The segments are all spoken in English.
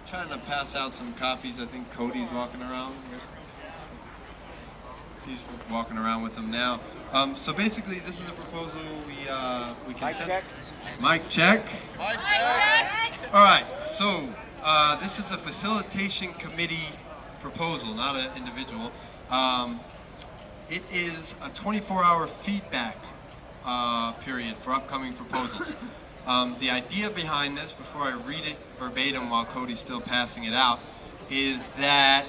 Trying to pass out some copies. I think Cody's walking around. He's walking around with them now. So basically, this is a proposal we can Mic check. Mic check. Mic check. All right. So this is a facilitation committee proposal, not an individual. It is a 24-hour feedback period for upcoming proposals. The idea behind this, before I read it verbatim while Cody's still passing it out, is that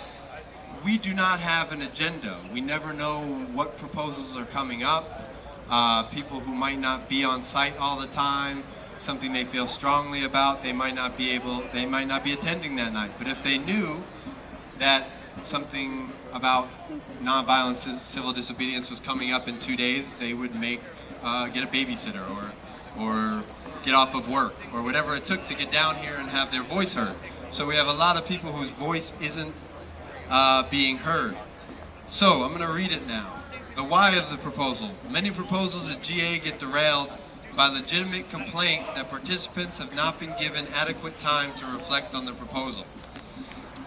we do not have an agenda. We never know what proposals are coming up. People who might not be on site all the time, something they feel strongly about, they might not be attending that night. But if they knew that something about nonviolent civil disobedience was coming up in 2 days, they would get a babysitter or get off of work or whatever it took to get down here and have their voice heard. So we have a lot of people whose voice isn't being heard. So I'm going to read it now. The why of the proposal. Many proposals at GA get derailed by legitimate complaint that participants have not been given adequate time to reflect on the proposal.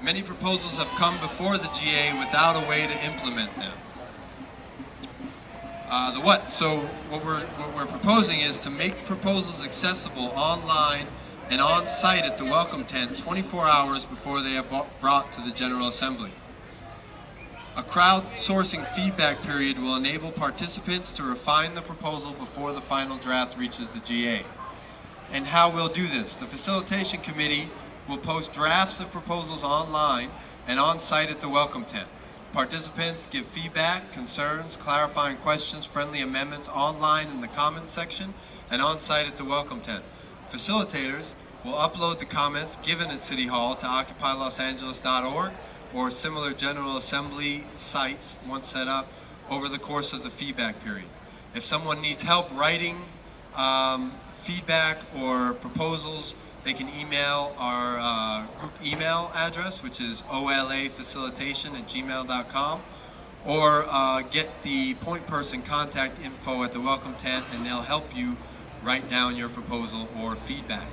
Many proposals have come before the GA without a way to implement them. The what? So what we're proposing is to make proposals accessible online and on site at the welcome tent 24 hours before they are brought to the General Assembly. A crowdsourcing feedback period will enable participants to refine the proposal before the final draft reaches the GA. And how we'll do this? The Facilitation Committee will post drafts of proposals online and on site at the welcome tent. Participants give feedback, concerns, clarifying questions, friendly amendments online in the comments section and on site at the welcome tent. Facilitators will upload the comments given at City Hall to occupylosangeles.org or similar General Assembly sites once set up over the course of the feedback period. If someone needs help writing feedback or proposals, they can email our group email address, which is olafacilitation@gmail.com, or get the point person contact info at the welcome tent and they'll help you write down your proposal or feedback.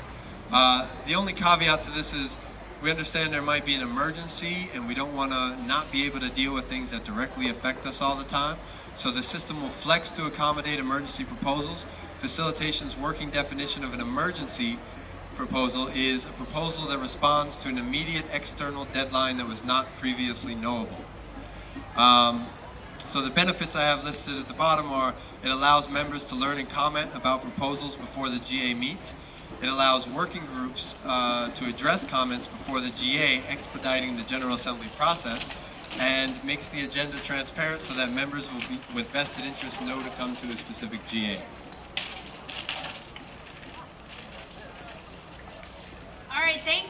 The only caveat to this is we understand there might be an emergency and we don't want to not be able to deal with things that directly affect us all the time. So the system will flex to accommodate emergency proposals. Facilitation's working definition of an emergency proposal is a proposal that responds to an immediate external deadline that was not previously knowable. So the benefits I have listed at the bottom are it allows members to learn and comment about proposals before the GA meets. It allows working groups to address comments before the GA, expediting the General Assembly process, and makes the agenda transparent so that members will be, with vested interest know to come to a specific GA.